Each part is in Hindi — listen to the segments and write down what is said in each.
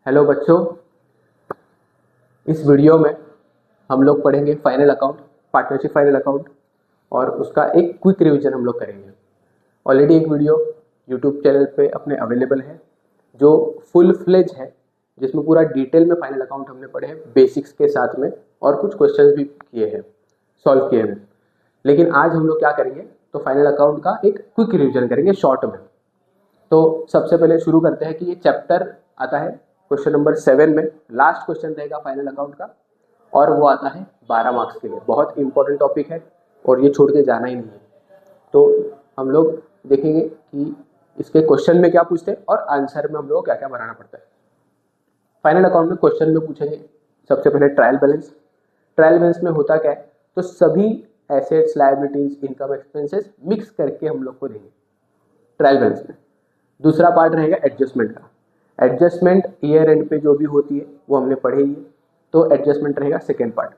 हेलो बच्चों, इस वीडियो में हम लोग पढ़ेंगे final account, partnership final account, और उसका एक क्विक रिवीजन हम लोग करेंगे। ऑलरेडी एक वीडियो यूट्यूब चैनल पे अपने अवेलेबल है जो फुल फ्लेज है, जिसमें पूरा डिटेल में फाइनल अकाउंट हमने पढ़े हैं बेसिक्स के साथ में, और कुछ क्वेश्चंस भी किए हैं, सॉल्व किए हैं। लेकिन आज हम लोग क्या करेंगे, तो फाइनल अकाउंट का एक क्विक रिवीजन करेंगे शॉर्ट में। तो सबसे पहले शुरू करते हैं कि ये चैप्टर आता है क्वेश्चन नंबर 7 में, लास्ट क्वेश्चन रहेगा फाइनल अकाउंट का, और वो आता है 12 मार्क्स के लिए। बहुत इंपॉर्टेंट टॉपिक है और ये छोड़ के जाना ही नहीं है। तो हम लोग देखेंगे कि इसके क्वेश्चन में क्या पूछते हैं और आंसर में हम लोग क्या क्या बनाना पड़ता है। फाइनल अकाउंट में क्वेश्चन में पूछेंगे सबसे पहले ट्रायल बैलेंस। ट्रायल बैलेंस में होता क्या है, तो सभी assets, liabilities, income, expenses mix करके हम लोग को देंगे ट्रायल बैलेंस में। दूसरा पार्ट रहेगा एडजस्टमेंट का। एडजस्टमेंट ईयर एंड पे जो भी होती है वो हमने पढ़ी है, तो एडजस्टमेंट रहेगा सेकेंड पार्ट।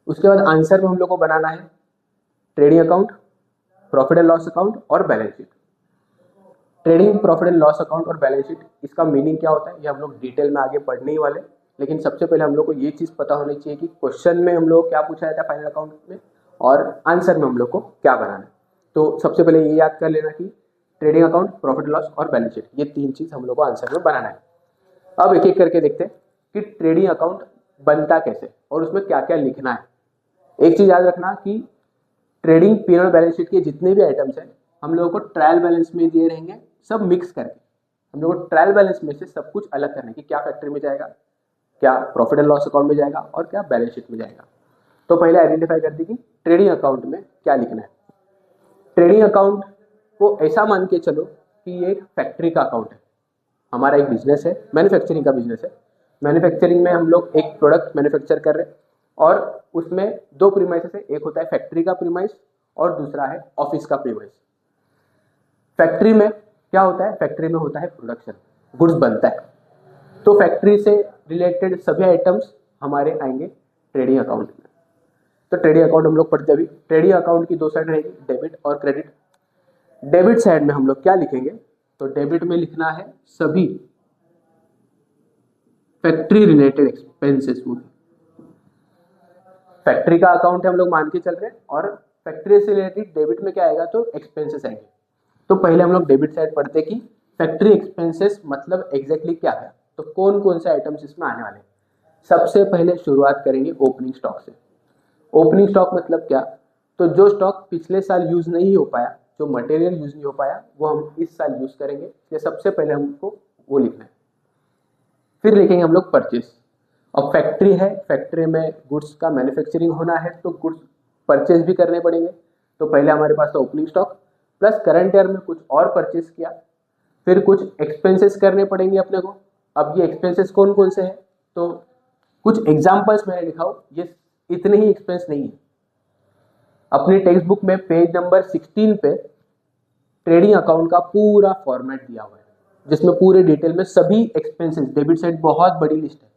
उसके बाद आंसर में हम लोग को बनाना है trading account, profit and loss account और balance sheet. Trading, profit and loss account और बैलेंस शीट, इसका मीनिंग क्या होता है ये हम लोग डिटेल में आगे पढ़ने ही वाले। लेकिन सबसे पहले हम लोग को ये चीज़ पता होनी चाहिए कि क्वेश्चन में हम लोग क्या पूछा जाता है फाइनल अकाउंट में, और आंसर में हम लोग को क्या बनाना है। तो सबसे पहले ये याद कर लेना कि ट्रेडिंग अकाउंट, प्रॉफिट लॉस और बैलेंस शीट, ये तीन चीज़ हम लोग को आंसर में बनाना है। अब एक एक करके देखते हैं कि ट्रेडिंग अकाउंट बनता कैसे और उसमें क्या क्या लिखना है। एक चीज़ याद रखना कि ट्रेडिंग पी&एल बैलेंस शीट के जितने भी आइटम्स हैं हम लोगों को ट्रायल बैलेंस में दिए रहेंगे, सब मिक्स करके हम लोग को ट्रायल बैलेंस में से सब कुछ अलग करने की, क्या फैक्ट्री में जाएगा, क्या प्रॉफिट एंड लॉस अकाउंट में जाएगा और क्या बैलेंस शीट में जाएगा। तो पहले आइडेंटिफाई कर दी कि ट्रेडिंग अकाउंट में क्या लिखना है। ट्रेडिंग अकाउंट को ऐसा मान के चलो कि ये एक फैक्ट्री का अकाउंट है। हमारा एक बिजनेस है, मैन्युफैक्चरिंग का बिजनेस है। मैन्युफैक्चरिंग में हम लोग एक प्रोडक्ट मैन्युफैक्चर कर रहे हैं और उसमें दो प्रीमाइसेस है, एक होता है फैक्ट्री का प्रीमाइस और दूसरा है ऑफिस का प्रीमाइस। फैक्ट्री में क्या होता है, फैक्ट्री में होता है प्रोडक्शन, गुड्स बनता है। तो फैक्ट्री से रिलेटेड सभी आइटम्स हमारे आएंगे ट्रेडिंग अकाउंट में। तो ट्रेडिंग अकाउंट हम लोग पढ़ते अभी। ट्रेडिंग अकाउंट की दो साइड रहेगी, डेबिट और क्रेडिट। डेबिट साइड में हम लोग क्या लिखेंगे, तो डेबिट में लिखना है सभी फैक्ट्री रिलेटेड एक्सपेंसेस। फैक्ट्री का अकाउंट है हम लोग मान के चल रहे हैं, और फैक्ट्री से रिलेटेड डेबिट में क्या आएगा, तो एक्सपेंसेस आएंगे। तो पहले हम लोग डेबिट साइड पढ़ते हैं कि फैक्ट्री एक्सपेंसेस मतलब एग्जैक्टली क्या है, तो कौन कौन से आइटम्स इसमें आने वाले हैं। सबसे पहले शुरुआत करेंगे ओपनिंग स्टॉक से। ओपनिंग स्टॉक मतलब क्या, तो जो स्टॉक पिछले साल यूज नहीं हो पाया, जो मटेरियल यूज नहीं हो पाया, वो हम इस साल यूज करेंगे। ये सबसे पहले हमको वो लिखना है। फिर लिखेंगे हम लोग परचेस। अब फैक्ट्री है, फैक्ट्री में गुड्स का मैन्युफैक्चरिंग होना है, तो गुड्स परचेज भी करने पड़ेंगे। तो पहले हमारे पास तो opening stock plus current year में कुछ और परचेज किया, फिर कुछ एक्सपेंसेस करने पड़ेंगे अपने को। अब ये एक्सपेंसेस कौन कौन से हैं, तो कुछ एग्जाम्पल्स मैंने लिखा हो, ये इतने ही एक्सपेंस नहीं है। अपनी टेक्स्ट बुक में पेज नंबर 16 पे ट्रेडिंग अकाउंट का पूरा फॉर्मेट दिया हुआ है, जिसमें पूरे डिटेल में सभी एक्सपेंसेस, डेबिट साइड बहुत बड़ी लिस्ट है,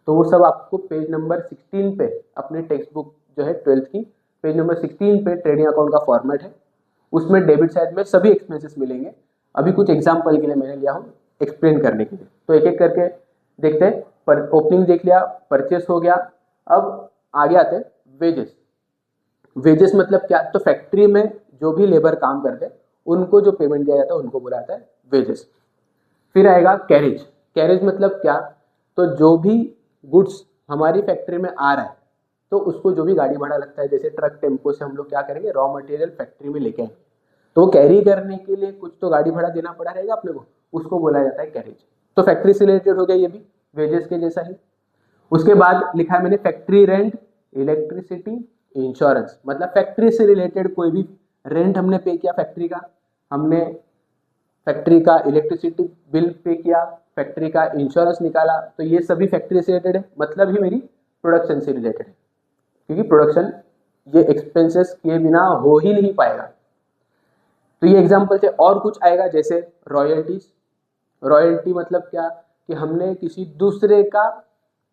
तो वो सब आपको पेज नंबर 16 पे अपने टेक्स्ट बुक जो है 12th की, पेज नंबर 16 पे ट्रेडिंग अकाउंट का फॉर्मेट है। उसमें डेबिट साइड में सभी एक्सपेंसेस मिलेंगे। अभी कुछ एग्जाम्पल के लिए मैंने लिया हूँ एक्सप्लेन करने के लिए, तो एक एक करके देखते हैं। पर ओपनिंग देख लिया, परचेस हो गया। अब आगे आते हैं वेजेस। वेजेस मतलब क्या, तो फैक्ट्री में जो भी लेबर काम करते हैं उनको जो पेमेंट दिया जाता है उनको बोला जाता है वेजेस। फिर आएगा कैरेज। कैरेज मतलब क्या, तो जो भी गुड्स हमारी फैक्ट्री में आ रहा है, तो उसको जो भी गाड़ी भाड़ा लगता है, जैसे ट्रक, टेम्पो से हम लोग क्या करेंगे, रॉ मटेरियल फैक्ट्री में लेके आएंगे, तो कैरी करने के लिए कुछ तो गाड़ी भाड़ा देना पड़ा रहेगा अपने को, उसको बोला जाता है कैरेज। तो फैक्ट्री से रिलेटेड हो गया ये भी, वेजेस के जैसा ही। उसके बाद लिखा है मैंने फैक्ट्री रेंट, इलेक्ट्रिसिटी, इंश्योरेंस। मतलब फैक्ट्री से रिलेटेड कोई भी रेंट हमने पे किया फैक्ट्री का, हमने फैक्ट्री का इलेक्ट्रिसिटी बिल पे किया, फैक्ट्री का इंश्योरेंस निकाला, तो ये सभी फैक्ट्री से रिलेटेड है, मतलब ही मेरी प्रोडक्शन से रिलेटेड है, क्योंकि प्रोडक्शन ये एक्सपेंसेस किए बिना हो ही नहीं पाएगा। तो ये एग्जांपल से और कुछ आएगा, जैसे रॉयल्टीज। रॉयल्टी मतलब क्या, कि हमने किसी दूसरे का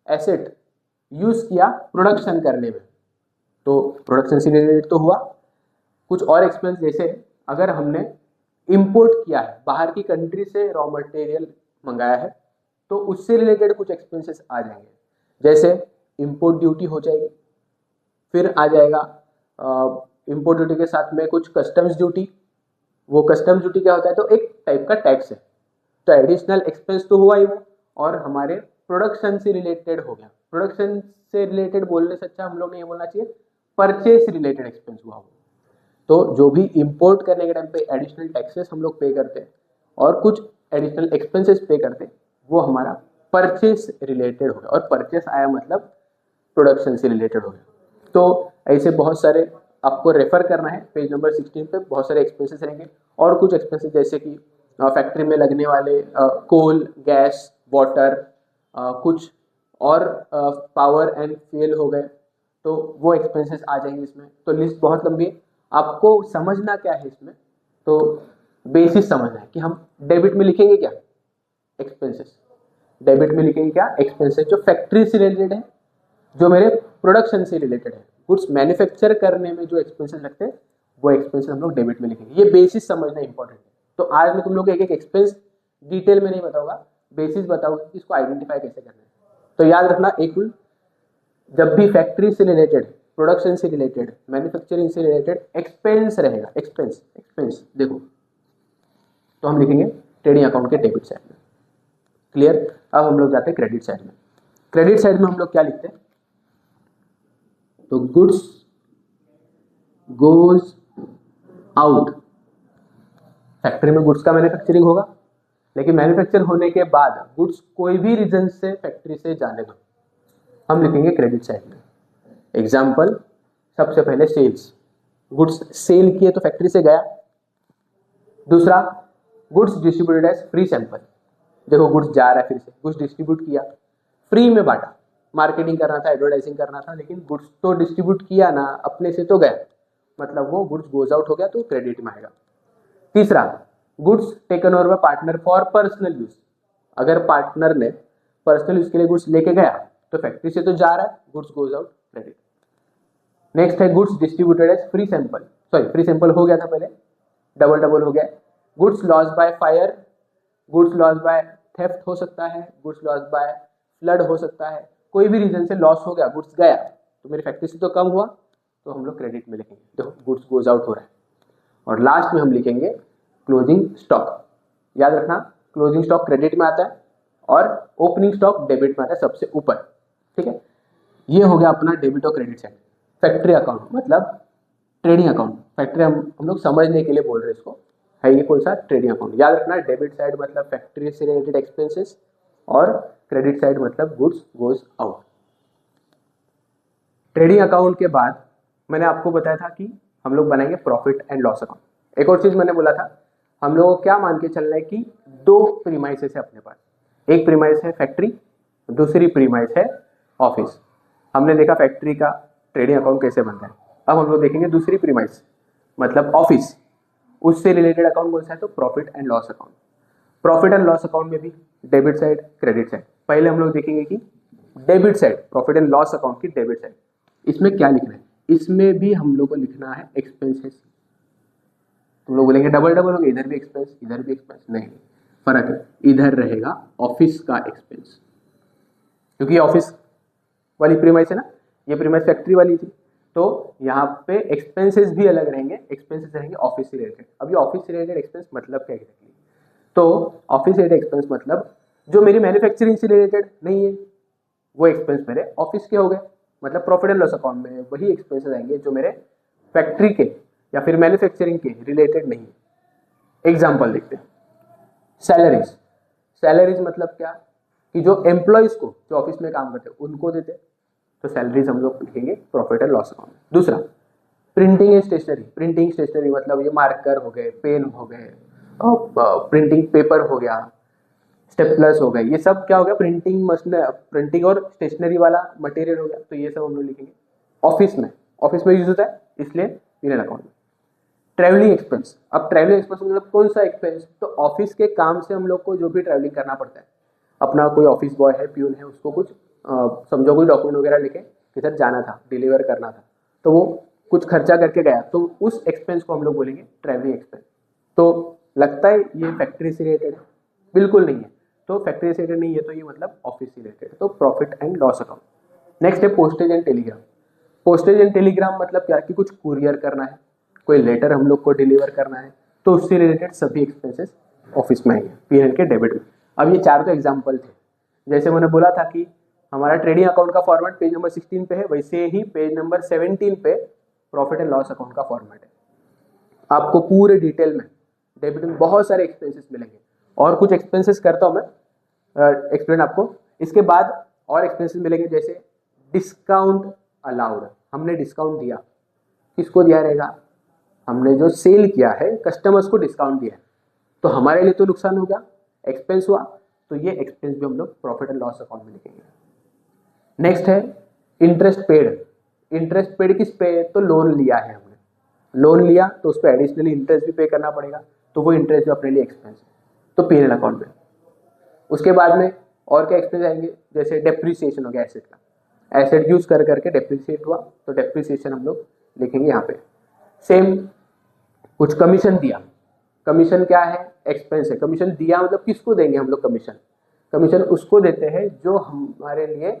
एसेट यूज किया प्रोडक्शन करने में, तो प्रोडक्शन से रिलेटेड तो हुआ। कुछ और एक्सपेंस, जैसे अगर हमने इंपोर्ट किया है बाहर की कंट्री से रॉ मटेरियल मंगाया है तो उससे रिलेटेड कुछ एक्सपेंसेस आ जाएंगे, जैसे इंपोर्ट ड्यूटी हो जाएगी, फिर आ जाएगा इंपोर्ट ड्यूटी के साथ में कुछ कस्टम्स ड्यूटी। वो कस्टम्स ड्यूटी क्या होता है, तो एक टाइप का टैक्स है, तो एडिशनल एक्सपेंस तो हुआ ही वो, और हमारे प्रोडक्शन से रिलेटेड हो गया। प्रोडक्शन से रिलेटेड बोलने से अच्छा हम लोग ने ये बोलना चाहिए परचेस रिलेटेड एक्सपेंस हुआ वो। तो जो भी इंपोर्ट करने के टाइम पे एडिशनल टैक्सेस हम लोग पे करते हैं और कुछ एडिशनल एक्सपेंसेस पे करते हैं, वो हमारा परचेस रिलेटेड हो गया, और परचेस आया मतलब प्रोडक्शन से रिलेटेड हो गया। तो ऐसे बहुत सारे आपको रेफर करना है पेज नंबर 16 पे, बहुत सारे एक्सपेंसेस रहेंगे। और कुछ एक्सपेंसेस जैसे कि फैक्ट्री में लगने वाले कोल, गैस, वाटर, कुछ और पावर एंड फ्यूल हो गए, तो वो एक्सपेंसेस आ जाएंगे इसमें। तो लिस्ट बहुत लंबी है, आपको समझना क्या है इसमें, तो बेसिस समझना है कि हम डेबिट में लिखेंगे क्या, एक्सपेंसेस। डेबिट में लिखेंगे क्या, एक्सपेंसेस जो फैक्ट्री से रिलेटेड है, जो मेरे प्रोडक्शन से रिलेटेड है, गुड्स मैन्युफैक्चर करने में जो एक्सपेंसेस लगते हैं वो एक्सपेंसेस हम लोग डेबिट में लिखेंगे। ये बेसिस समझना इंपॉर्टेंट है। तो आज मैं तुम लोग एक एक एक्सपेंस डिटेल में नहीं बताऊंगा, बेसिस बताऊंगा कि इसको आइडेंटिफाई कैसे करना है। तो याद रखना, एक रूल, जब भी फैक्ट्री से रिलेटेड, प्रोडक्शन से रिलेटेड, मैन्युफैक्चरिंग से रिलेटेड एक्सपेंस रहेगा, एक्सपेंस एक्सपेंस देखो, तो हम लिखेंगे ट्रेडिंग अकाउंट के डेबिट साइड में। क्लियर। अब हम लोग जाते हैं क्रेडिट साइड में। क्रेडिट साइड में हम लोग क्या लिखते हैं, तो गुड्स गोज आउट। फैक्ट्री में गुड्स का मैन्युफैक्चरिंग होगा, लेकिन मैन्युफैक्चर होने के बाद गुड्स कोई भी रीजन से फैक्ट्री से जाने दो, हम लिखेंगे क्रेडिट साइड में। एग्जाम्पल, सबसे पहले सेल्स, गुड्स सेल किए तो फैक्ट्री से गया। दूसरा, goods distributed as free sample, देखो गुड्स जा रहा है, फिर से गुड्स डिस्ट्रीब्यूट किया, फ्री में बांटा, मार्केटिंग करना था, एडवर्टाइजिंग करना था, लेकिन गुड्स तो डिस्ट्रीब्यूट किया ना, अपने से तो गया, मतलब वो गुड्स गोज आउट हो गया, तो क्रेडिट में आएगा। तीसरा, goods taken over by partner for personal use, अगर पार्टनर ने पर्सनल यूज के लिए गुड्स लेके गया तो फैक्ट्री से तो जा रहा है, goods goes out, credit. Next है goods distributed as free sample, sorry free sample हो गया था पहले, डबल डबल हो गया। Goods loss by fire, goods loss by theft हो सकता है, गुड्स लॉस बाय फ्लड हो सकता है, कोई भी रीजन से लॉस हो गया, गुड्स गया, तो मेरी फैक्ट्री से तो कम हुआ, तो हम लोग क्रेडिट में लिखेंगे, देखो गुड्स गोज आउट हो रहा है। और लास्ट में हम लिखेंगे क्लोजिंग स्टॉक। याद रखना, क्लोजिंग स्टॉक क्रेडिट में आता है और ओपनिंग स्टॉक डेबिट में आता है सबसे ऊपर, ठीक है। ये हो गया अपना डेबिट और क्रेडिट साइड। फैक्ट्री अकाउंट मतलब ट्रेडिंग अकाउंट, फैक्ट्री हम लोग समझने के लिए बोल रहे हैं इसको, है ये कौन सा, ट्रेडिंग अकाउंट। याद रखना, डेबिट साइड मतलब फैक्ट्री से रिलेटेड एक्सपेंसेस और क्रेडिट साइड मतलब goods goes out. Trading account के बाद मैंने आपको बताया था कि हम लोग बनाएंगे प्रॉफिट एंड लॉस अकाउंट। एक और चीज मैंने बोला था, हम लोगों को क्या मान के चलना है कि दो प्रीमाइसेस है अपने पास, एक प्रीमाइस है फैक्ट्री, दूसरी प्रीमाइस है ऑफिस। हमने देखा फैक्ट्री का ट्रेडिंग अकाउंट कैसे बनता है, अब हम लोग देखेंगे दूसरी प्रीमाइस मतलब ऑफिस, उससे रिलेटेड अकाउंट कौन सा है, तो profit and loss account. Profit and loss account में भी डेबिट साइड क्रेडिट साइड। पहले हम लोग देखेंगे कि debit side, profit and loss account की डेबिट साइड, इसमें क्या लिखना है, इसमें भी हम लोग को लिखना है एक्सपेंसेस। तुम लोग बोलेंगे डबल डबल हो गया, इधर भी एक्सपेंस इधर भी एक्सपेंस, नहीं, फर्क है, इधर रहेगा ऑफिस का एक्सपेंस, क्योंकि ऑफिस वाली प्रीमाइस है ना, ये प्रीमाइस फैक्ट्री वाली थी, तो यहाँ पे एक्सपेंसेस भी अलग रहेंगे, एक्सपेंसेस रहेंगे ऑफिस से रिलेटेड। अब ये ऑफिस से रिलेटेड एक्सपेंस मतलब क्या एग्जैक्टली, तो ऑफिस से रिलेटेड एक्सपेंस मतलब जो मेरी मैन्युफैक्चरिंग से रिलेटेड नहीं है, वो एक्सपेंस मेरे ऑफिस के हो गए, मतलब प्रॉफिट एंड लॉस अकाउंट में वही एक्सपेंसेस आएंगे जो मेरे फैक्ट्री के या फिर मैन्युफैक्चरिंग के रिलेटेड नहीं है। एग्जाम्पल देखते हैं, सैलरीज। सैलरीज मतलब क्या, कि जो एम्प्लॉयज को, जो ऑफिस में काम करते हैं उनको देते हैं, तो सैलरीज हम लोग लिखेंगे प्रॉफिट एंड लॉस अकाउंट में। दूसरा, printing and stationery. Printing stationery मतलब ये मार्कर हो गए, पेन हो गए, प्रिंटिंग पेपर हो गया, स्टेपलर्स हो गए, ये सब क्या हो गया, प्रिंटिंग मशीन, प्रिंटिंग और स्टेशनरी वाला मटेरियल हो गया, तो ये सब हम लोग लिखेंगे ऑफिस में। ऑफिस में यूज होता है इसलिए पीरियड अकाउंट में। ट्रैवलिंग एक्सपेंस, अब ट्रैवलिंग एक्सपेंस मतलब कौन सा एक्सपेंस, तो ऑफिस के काम से हम लोग को जो भी ट्रैवलिंग करना पड़ता है, अपना कोई ऑफिस बॉय है, प्यून है, उसको कुछ समझो कोई डॉक्यूमेंट वगैरह लिखे किधर जाना था, डिलीवर करना था, तो वो कुछ खर्चा करके गया, तो उस एक्सपेंस को हम लोग बोलेंगे ट्रैवलिंग एक्सपेंस। तो लगता है ये फैक्ट्री से रिलेटेड है, बिल्कुल नहीं है। तो फैक्ट्री से रिलेटेड नहीं है, तो ये मतलब ऑफिस से रिलेटेड, तो profit and loss account. Next है postage and telegram. Postage and telegram मतलब क्या कि कुछ कुरियर करना है, कोई लेटर हम लोग को डिलीवर करना है, तो उससे रिलेटेड सभी एक्सपेंसेस ऑफिस में आएंगे पीएनएल के डेबिट में। अब ये 4 तो एग्जाम्पल थे। जैसे मैंने बोला था कि हमारा ट्रेडिंग अकाउंट का फॉर्मेट पेज नंबर 16 पे है, वैसे ही पेज नंबर 17 पे प्रॉफिट एंड लॉस अकाउंट का फॉर्मेट है। आपको पूरे डिटेल में डेबिट में बहुत सारे एक्सपेंसेस मिलेंगे, और कुछ एक्सपेंसेस करता हूँ मैं एक्सप्लेन आपको। इसके बाद और एक्सपेंसेस मिलेंगे, जैसे डिस्काउंट अलाउड, हमने डिस्काउंट दिया, किसको दिया रहेगा, हमने जो सेल किया है कस्टमर्स को डिस्काउंट दिया है, तो हमारे लिए तो नुकसान हो गया, एक्सपेंस हुआ, तो ये एक्सपेंस भी हम लोग प्रॉफिट एंड लॉस अकाउंट में लिखेंगे। नेक्स्ट है इंटरेस्ट पेड। इंटरेस्ट पेड किस पे, तो लोन लिया है हमने, लोन लिया तो उस पर एडिशनली इंटरेस्ट भी पे करना पड़ेगा, तो वो इंटरेस्ट भी अपने लिए एक्सपेंस है, तो पीएनएल अकाउंट में। उसके बाद में और क्या एक्सपेंस आएंगे, जैसे डेप्रिसिएशन हो गया एसेट का, एसेट यूज कर करके डेप्रिसिएट हुआ, तो डेप्रिसिएशन हम लोग लिखेंगे यहाँ पे। सेम कुछ कमीशन दिया, कमीशन क्या है, एक्सपेंस है। कमीशन दिया मतलब किसको देंगे हम लोग कमीशन, कमीशन उसको देते हैं जो हमारे लिए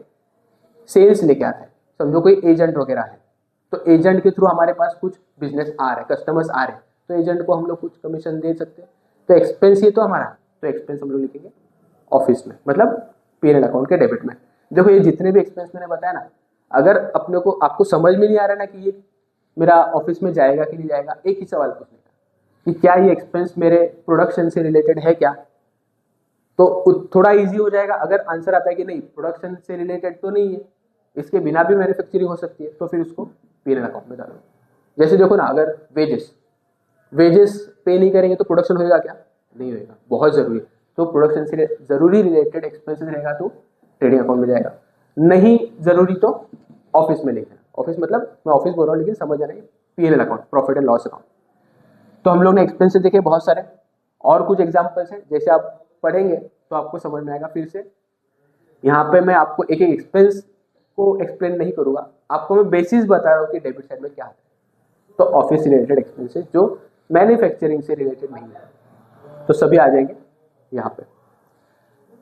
सेल्स लेके आता है। समझो कोई एजेंट वगैरह है, तो एजेंट के थ्रू हमारे पास कुछ बिजनेस आ रहा है, कस्टमर्स आ रहे हैं, तो एजेंट को हम लोग कुछ कमीशन दे सकते हैं, तो एक्सपेंस ये तो हमारा, तो एक्सपेंस हम लोग लिखेंगे ऑफिस में, मतलब पीएनएल अकाउंट के डेबिट में। देखो ये जितने भी एक्सपेंस मैंने बताया ना, अगर अपने को आपको समझ में नहीं आ रहा ना कि ये मेरा ऑफिस में जाएगा कि नहीं जाएगा, एक ही सवाल पूछने का कि क्या ये एक्सपेंस मेरे प्रोडक्शन से रिलेटेड है क्या, तो थोड़ा इजी हो जाएगा। अगर आंसर आता है कि नहीं प्रोडक्शन से रिलेटेड तो नहीं है, इसके बिना भी मैन्युफैक्चरिंग हो सकती है, तो फिर उसको पीएनएल अकाउंट में डालो। जैसे देखो ना, अगर वेजेस पे नहीं करेंगे तो प्रोडक्शन होएगा क्या, नहीं होएगा, बहुत जरूरी है, तो प्रोडक्शन से जरूरी रिलेटेड एक्सपेंसेस रहेगा तो ट्रेडिंग अकाउंट में जाएगा, नहीं जरूरी तो ऑफिस में लिखना। ऑफिस मतलब मैं ऑफिस बोल रहा हूँ, लेकिन समझ आ रही है, PNL account, profit and loss account. तो हम लोग ने एक्सपेंसेस देखे बहुत सारे, और कुछ एग्जाम्पल्स हैं, जैसे आप पढ़ेंगे तो आपको समझ में आएगा। फिर से यहाँ पे मैं आपको एक एक एक्सपेंस को एक्सप्लेन नहीं करूंगा, आपको मैं बेसिस बता रहा हूँ कि डेबिट साइड में क्या है। तो ऑफिस से रिलेटेड एक्सपेंसेस जो मैन्युफैक्चरिंग से रिलेटेड नहीं है, तो सभी आ जाएंगे यहाँ पे।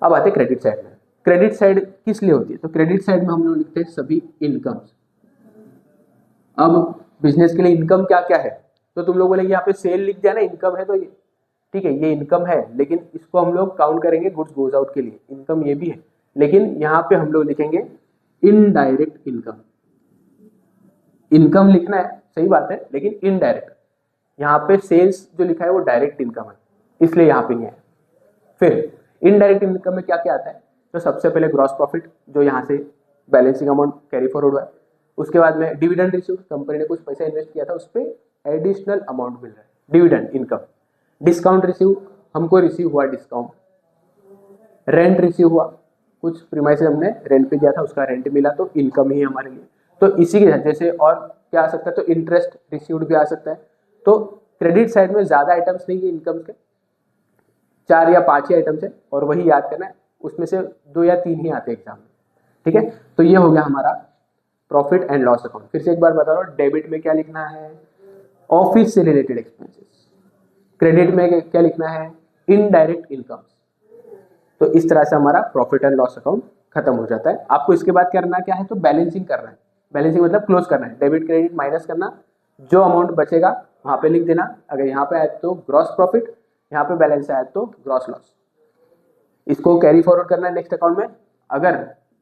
अब आते हैं क्रेडिट साइड में। क्रेडिट साइड किस लिए होती है, तो क्रेडिट साइड में हम लोग लिखते हैं सभी इनकम्स। अब बिजनेस के लिए इनकम क्या क्या है, तो तुम लोग बोलेंगे यहाँ पे सेल लिख दिया ना, इनकम है, तो ये ठीक है, ये इनकम है, लेकिन इसको हम लोग काउंट करेंगे गुड्स गोज आउट के लिए, इनकम ये भी है, लेकिन यहाँ पे हम लोग लिखेंगे इनडायरेक्ट इनकम। इनकम लिखना है सही बात है, लेकिन इनडायरेक्ट, यहाँ पे सेल्स जो लिखा है वो डायरेक्ट इनकम है, इसलिए यहाँ पे नहीं है। फिर इनडायरेक्ट इनकम में क्या क्या आता है, तो सबसे पहले ग्रॉस प्रॉफिट, जो यहाँ से बैलेंसिंग अमाउंट कैरी फॉरवर्ड हुआ है। उसके बाद में डिविडेंड रिसीव, कंपनी ने कुछ पैसा इन्वेस्ट किया था, उस पर एडिशनल अमाउंट मिल रहा है, डिविडेंड इनकम। डिस्काउंट रिसीव, हमको रिसीव हुआ डिस्काउंट। रेंट रिसीव हुआ, कुछ प्रीमाइसेस हमने रेंट पे किया था, उसका रेंट मिला, तो इनकम ही है हमारे लिए। तो इसी के साथ जैसे और क्या आ सकता है, तो इंटरेस्ट रिसीव्ड भी आ सकता है। तो क्रेडिट साइड में ज्यादा आइटम्स नहीं है इनकम के, 4 या 5 ही आइटम्स है, और वही याद करना है, उसमें से 2 या 3 ही आते हैं एग्जाम में, ठीक है। तो ये हो गया हमारा प्रॉफिट एंड लॉस अकाउंट। फिर से एक बार बता रहा हूँ, डेबिट में क्या लिखना है, ऑफिस से रिलेटेड एक्सपेंसेस। क्रेडिट में क्या लिखना है, इनडायरेक्ट इनकम। तो इस तरह से हमारा प्रॉफिट एंड लॉस अकाउंट खत्म हो जाता है। आपको इसके बाद करना क्या है, तो बैलेंसिंग करना है। बैलेंसिंग मतलब क्लोज करना है, डेबिट क्रेडिट माइनस करना, जो अमाउंट बचेगा वहां पे लिख देना। अगर यहाँ पे आए तो ग्रॉस प्रॉफिट, यहाँ पे बैलेंस आया तो ग्रॉस लॉस, इसको कैरी फॉरवर्ड करना है नेक्स्ट अकाउंट में। अगर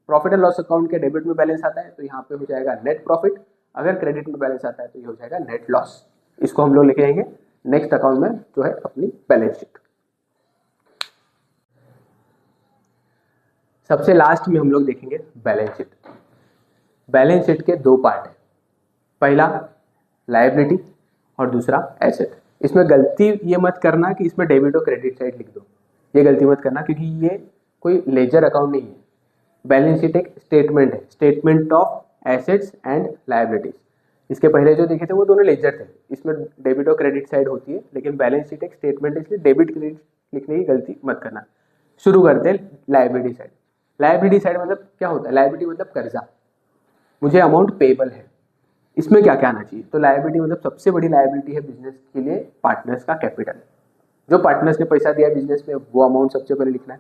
प्रॉफिट एंड लॉस अकाउंट के डेबिट में बैलेंस आता है तो यहाँ पे हो जाएगा नेट प्रॉफिट, अगर क्रेडिट में बैलेंस आता है तो ये हो जाएगा नेट लॉस। इसको हम लोग लिखेंगे नेक्स्ट अकाउंट में, जो है अपनी बैलेंस शीट। सबसे लास्ट में हम लोग देखेंगे बैलेंस शीट। बैलेंस शीट के 2 पार्ट है, पहला लायबिलिटी और दूसरा एसेट। इसमें गलती ये मत करना कि इसमें डेबिट और क्रेडिट साइड लिख दो, ये गलती मत करना, क्योंकि ये कोई लेजर अकाउंट नहीं है। बैलेंस शीट एक स्टेटमेंट है, statement of assets and liabilities. इसके पहले जो देखे थे वो दोनों लेजर थे, इसमें डेबिट और क्रेडिट साइड होती है, लेकिन बैलेंस शीट एक स्टेटमेंट है, इसलिए डेबिट क्रेडिट लिखने की गलती मत करना। शुरू करते हैं लायबिलिटी साइड। लायबिलिटी साइड मतलब क्या होता है, लायबिलिटी मतलब कर्जा, मुझे अमाउंट पेबल है। इसमें क्या क्या आना चाहिए, तो लायबिलिटी मतलब सबसे बड़ी लायबिलिटी है बिजनेस के लिए पार्टनर्स का कैपिटल। जो पार्टनर्स ने पैसा दिया बिजनेस में, वो अमाउंट सबसे पहले लिखना है।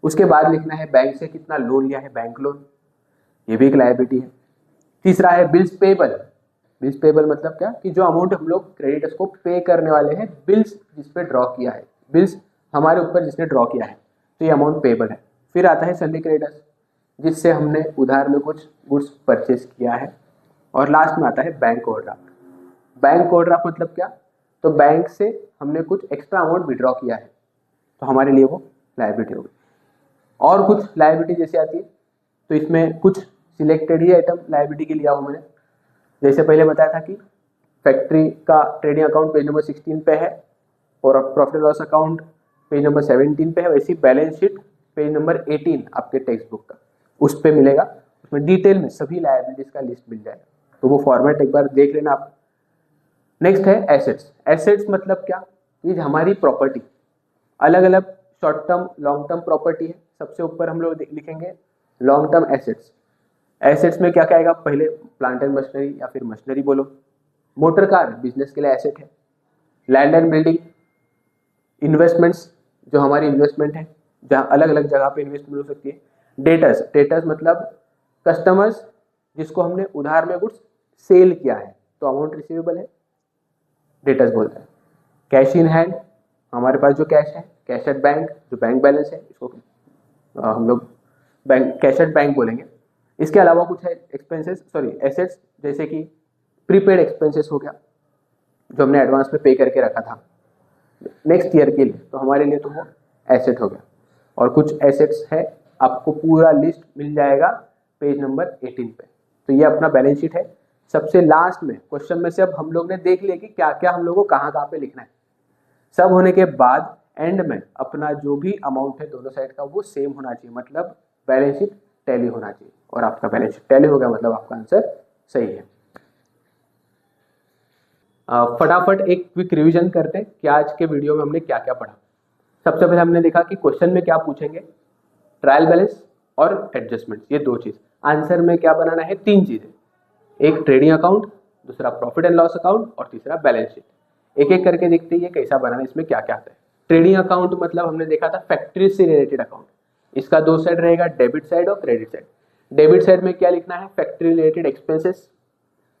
उसके बाद लिखना है बैंक से कितना लोन लिया है, बैंक लोन, ये भी एक लायबिलिटी है। तीसरा है बिल्स पेबल। बिल्स पेबल मतलब क्या कि जो अमाउंट हम लोग क्रेडिटर्स को पे करने वाले हैं, बिल्स जिस पे ड्रॉ किया है, बिल्स हमारे ऊपर जिसने ड्रॉ किया है, तो ये अमाउंट पेबल है। फिर आता है सन्नी क्रेडिटर्स, जिससे हमने उधार में कुछ गुड्स परचेज किया है। और लास्ट में आता है बैंक ओवरड्राफ्ट। बैंक ओवरड्राफ्ट मतलब क्या, तो बैंक से हमने कुछ एक्स्ट्रा अमाउंट विड्रॉ किया है, तो हमारे लिए वो लायबिलिटी होगी। और कुछ लायबिलिटी जैसे आती है, तो इसमें कुछ सिलेक्टेड ही आइटम लायबिलिटी के लिया हूँ मैंने। जैसे पहले बताया था कि फैक्ट्री का ट्रेडिंग अकाउंट पेज नंबर 16 पे है और profit loss account page number 17 पे है, वैसी बैलेंस शीट पेज नंबर 18 आपके टेक्स्ट बुक का उस पे मिलेगा। उसमें डिटेल में सभी लायबिलिटीज का लिस्ट मिल जाएगा, तो वो फॉर्मेट एक बार देख लेना आप। नेक्स्ट है एसेट्स। एसेट्स मतलब क्या, ये हमारी प्रॉपर्टी, अलग अलग short term long term property है। सबसे ऊपर हम लोग लिखेंगे लॉन्ग टर्म एसेट्स। एसेट्स में क्या क्या आएगा, पहले प्लांट एंड मशीनरी या फिर मशीनरी बोलो। मोटर कार बिजनेस के लिए एसेट है। लैंड एंड बिल्डिंग, इन्वेस्टमेंट्स जो हमारी इन्वेस्टमेंट है, जहाँ अलग अलग जगह पे इन्वेस्टमेंट हो सकती है। डेटर्स, डेटर्स मतलब कस्टमर्स जिसको हमने उधार में गुड्स सेल किया है, तो अमाउंट रिसीवेबल है, डेटर्स बोलते हैं। कैश इन हैंड, हमारे पास जो कैश है, कैश एट बैंक जो बैंक बैलेंस है, इसको हम लोग बैंक कैश एट बैंक बोलेंगे। इसके अलावा कुछ है एक्सपेंसेस, सॉरी एसेट्स, जैसे कि प्रीपेड एक्सपेंसेस हो गया, जो हमने एडवांस में पे करके रखा था नेक्स्ट ईयर के लिए, तो हमारे लिए तो वो एसेट हो गया। और कुछ एसेट्स है, आपको पूरा लिस्ट मिल जाएगा पेज नंबर 18 पे। तो ये अपना बैलेंस शीट है। सबसे लास्ट में क्वेश्चन में से अब हम लोग ने देख लिया कि क्या क्या हम लोग को कहाँ कहाँ पे लिखना है। सब होने के बाद एंड में अपना जो भी अमाउंट है दोनों साइड का वो सेम होना चाहिए, मतलब बैलेंस शीट टैली होना चाहिए। और आपका बैलेंस शीट टैली हो गया मतलब आपका आंसर सही है। फटाफट एक क्विक रिवीजन करते हैं कि आज के वीडियो में हमने क्या क्या पढ़ा। सबसे पहले हमने देखा कि क्वेश्चन में क्या पूछेंगे, ट्रायल बैलेंस और एडजस्टमेंट, ये दो चीज। आंसर में क्या बनाना है, तीन चीजें, एक ट्रेडिंग अकाउंट, दूसरा प्रॉफिट एंड लॉस अकाउंट और तीसरा बैलेंस शीट। एक एक करके देखते हैं ये कैसा बनाना है, इसमें क्या क्या आता है। ट्रेडिंग अकाउंट मतलब हमने देखा था फैक्ट्री से रिलेटेड अकाउंट। इसका दो साइड रहेगा, डेबिट साइड और क्रेडिट साइड। डेबिट साइड में क्या लिखना है, factory related expenses.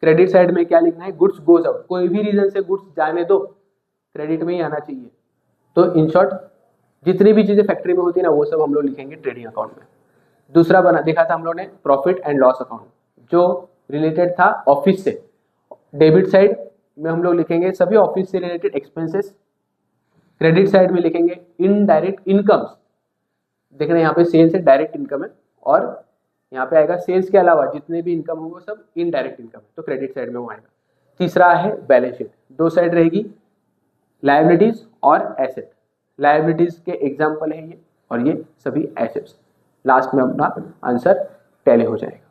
Credit side में क्या लिखना है, गुड्स गोज आउट, कोई भी रीजन से गुड्स जाने दो, क्रेडिट में ही आना चाहिए। तो इन शॉर्ट जितनी भी चीजें फैक्ट्री में होती है ना, वो सब हम लोग लिखेंगे ट्रेडिंग अकाउंट में। दूसरा बना देखा था हम लोग ने प्रॉफिट एंड लॉस अकाउंट, जो रिलेटेड था ऑफिस से। डेबिट साइड में हम लोग लिखेंगे सभी ऑफिस से रिलेटेड एक्सपेंसेस। क्रेडिट साइड में लिखेंगे इनडायरेक्ट इनकम्स। देखना यहाँ पे सेल्स है, डायरेक्ट इनकम है, और यहाँ पे आएगा सेल्स के अलावा जितने भी इनकम होगा सब इनडायरेक्ट इनकम है, तो क्रेडिट साइड में वो आएगा। तीसरा है बैलेंस शीट, दो साइड रहेगी, लायबिलिटीज और एसेट। लायबिलिटीज के एग्जाम्पल है ये, और ये सभी एसेट्स। लास्ट में अपना आंसर टैली हो जाएगा।